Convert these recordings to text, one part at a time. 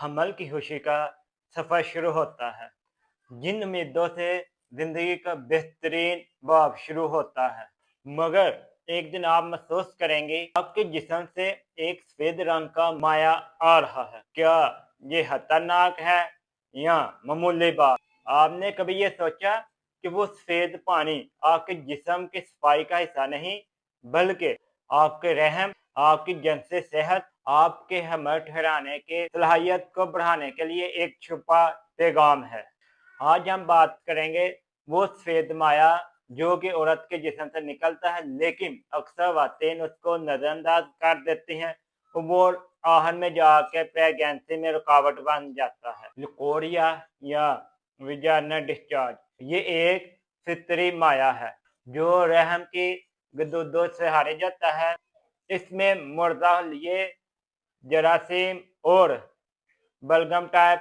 حمل کی خوشی کا سفر شروع ہوتا ہے، جن امیدوں سے زندگی کا بہترین باب شروع ہوتا ہے، مگر ایک دن آپ محسوس کریں گے آپ کے جسم سے ایک سفید رنگ کا مائع آ رہا ہے۔ کیا یہ خطرناک ہے یا معمولی بات؟ آپ نے کبھی یہ سوچا کہ وہ سفید پانی آپ کے جسم کی صفائی کا حصہ نہیں، بلکہ آپ کے رحم، آپ کی جنسی صحت، آپ کے حمل ٹھہرانے کی صلاحیت کو بڑھانے کے لیے ایک چھپا پیغام ہے؟ آج ہم بات کریں گے وہ سفید مائع جو کہ عورت کے جسم سے نکلتا ہے، لیکن اکثر خواتین اس کو نظر انداز کر دیتی ہیں، وہ آہن میں جا کے پریگنینسی میں رکاوٹ بن جاتا ہے۔ لیکوریا یا ویجائنل ڈسچارج یہ ایک فطری مائع ہے جو رحم کی گدودوں سے خارج ہوتا ہے۔ اس میں مردہ لیے جراثیم اور بلغم ٹائپ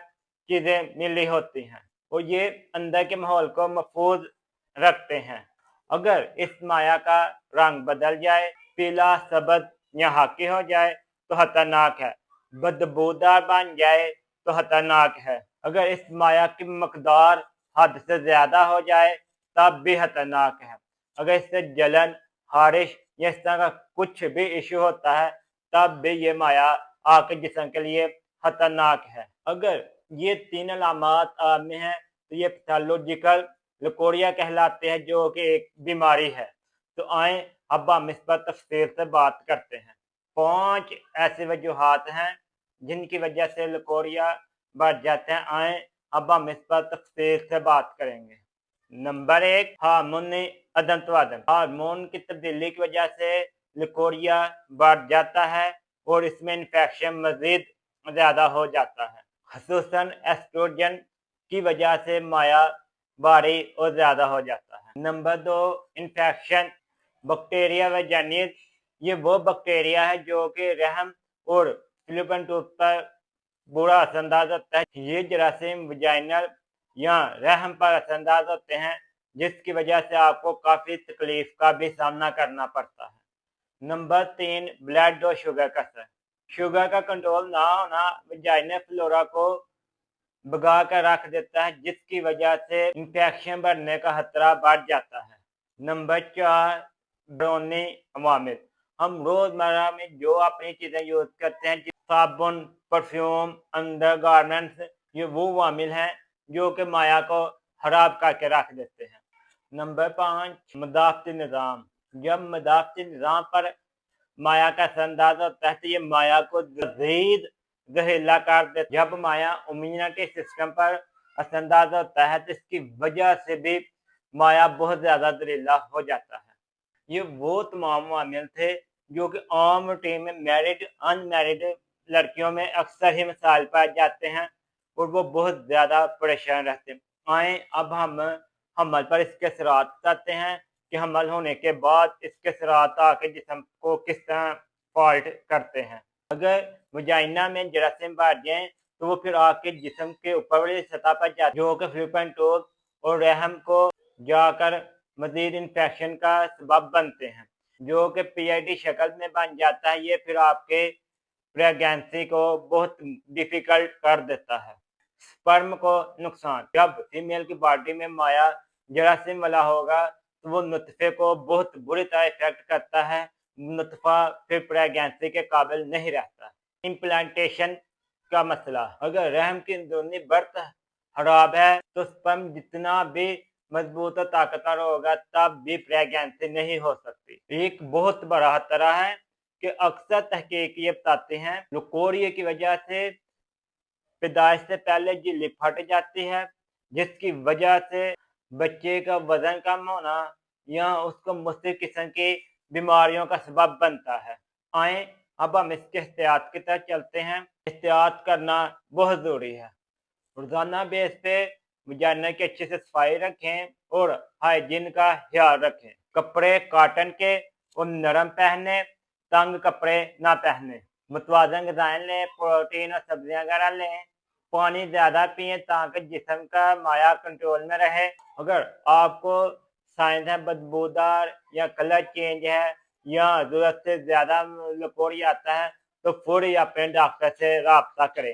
چیزیں ملی ہوتی ہیں اور یہ اندر کے ماحول کو محفوظ رکھتے ہیں۔ اگر اس مائع کا رنگ بدل جائے، پیلا، سبز یا خاکی ہو جائے تو خطرناک ہے، بدبودار بن جائے تو خطرناک ہے، اگر اس مائع کی مقدار حد سے زیادہ ہو جائے تب بھی خطرناک ہے، اگر اس سے جلن، خارش یا اس طرح کا کچھ بھی ایشو ہوتا ہے تب بھی یہ مائع آپ کے جسم کے لیے خطرناک ہے۔ اگر یہ تین علامات آپ میں ہیں تو یہ پیتھولوجیکل لیکوریا کہلاتے ہیں، جو کہ ایک بیماری ہے۔ تو آئیں اب ہم اس پر تفصیل سے بات کرتے ہیں۔ 5 ایسی وجوہات ہیں جن کی وجہ سے لیکوریا بڑھ جاتے ہیں، آئیں اب ہم اس پر تفصیل سے بات کریں گے۔ نمبر 1، ہارمونی عدم توازن۔ ہارمون کی تبدیلی کی وجہ سے لیکوریا بڑھ جاتا ہے اور اس میں انفیکشن مزید زیادہ ہو جاتا ہے، خصوصاً ایسٹروجن کی وجہ سے مائع بھاری اور زیادہ ہو جاتا ہے۔ نمبر 2، انفیکشن بیکٹیریا ویجینیز۔ یہ وہ بیکٹیریا ہے جو کہ رحم اور فلوپین ٹیوب پر برا اثر انداز ہوتا ہے۔ یہ جراثیم ویجائنل یا رحم پر اثر انداز ہوتے ہیں، جس کی وجہ سے آپ کو کافی تکلیف کا بھی سامنا کرنا پڑتا ہے۔ نمبر 3، بلڈ اور شوگر کا اثر۔ شوگر کا کنٹرول نہ ہونا ویجائنل فلورا کو بگا کر رکھ دیتا ہے، جس کی وجہ سے انفیکشن بڑھنے کا خطرہ بڑھ جاتا ہے۔ نمبر 4، بیرونی عوامل۔ ہم روزمرہ میں جو اپنی چیزیں یوز کرتے ہیں، صابن، پرفیوم، انڈر گارمنٹس، یہ وہ عوامل ہیں جو کہ مائع کو خراب کر کے رکھ دیتے ہیں۔ نمبر 5، مدافعتی نظام۔ جب مدافعتی نظام پر مائع کا اثر انداز ہوتا ہے تو یہ مائع کو مزید زہریلا کر دیتا ہے۔ جب مائع امیونٹی سسٹم پر اثر انداز ہوتا ہے تو اس کی وجہ سے بھی مائع بہت زیادہ زہریلا ہو جاتا ہے۔ یہ وہ تمام عوامل تھے جو کہ عام روٹین میں میرڈ ان میرڈ لڑکیوں میں اکثر ہی مسائل پائے جاتے ہیں اور وہ بہت زیادہ پریشان رہتے ہیں۔ آئیں اب ہم حمل پر اس کے اثرات بتاتے ہیں کہ حمل ہونے کے بعد اس کے اثرات آ کے جسم کو کس طرح فالٹ کرتے ہیں۔ اگر وجائنا میں جراثیم بڑھ جائیں تو وہ پھر آپ کے جسم کے اوپر والی سطح پر جاتے ہیں، جو کہ فلوپین ٹیوب اور رحم کو جا کر مزید انفیکشن کا سبب بنتے ہیں، جو کہ PID شکل میں بن جاتا ہے۔ یہ پھر آپ کے پریگنینسی کو بہت ڈیفیکلٹ کر دیتا ہے۔ سپرم کو نقصان۔ جب فیمیل کی باڈی میں مائع جراثیم والا ہوگا تو وہ نطفے کو بہت بری طرح افیکٹ کرتا ہے، نطفہ پھر پریگنینسی کے قابل نہیں رہتا۔ امپلانٹیشن کا مسئلہ۔ اگر رحم کی اندرونی برت خراب ہے تو سپرم جتنا بھی مضبوط و طاقتور ہوگا تب بھی پریگنینسی نہیں ہو سکتی۔ ایک بہت بڑا خطرہ ہے کہ اکثر تحقیق یہ بتاتے ہیں لیکوریا کی وجہ سے پیدائش سے پہلے جھلی پھٹ جاتی ہے، جس کی وجہ سے بچے کا وزن کم ہونا یا اس کو مختلف قسم کی بیماریوں کا سبب بنتا ہے۔ آئیں اب ہم اس کے احتیاط کی طرف چلتے ہیں۔ احتیاط کرنا بہت ضروری ہے۔ روزانہ بیس پہ وجائنا کی اچھے سے صفائی رکھیں اور ہائیجین کا خیال رکھیں۔ کپڑے کاٹن کے اور نرم پہنے، تنگ کپڑے نہ پہنے۔ متوازن غذائیں لیں، پروٹین اور سبزیاں وغیرہ لیں۔ پانی زیادہ پئیں تاکہ جسم کا مائع کنٹرول میں رہے۔ اگر آپ کو سائنس ہے بدبودار یا کلر چینج ہے یا ضرورت سے زیادہ لیکوریا آتا ہے تو فوری اپنے ڈاکٹر سے رابطہ کریں۔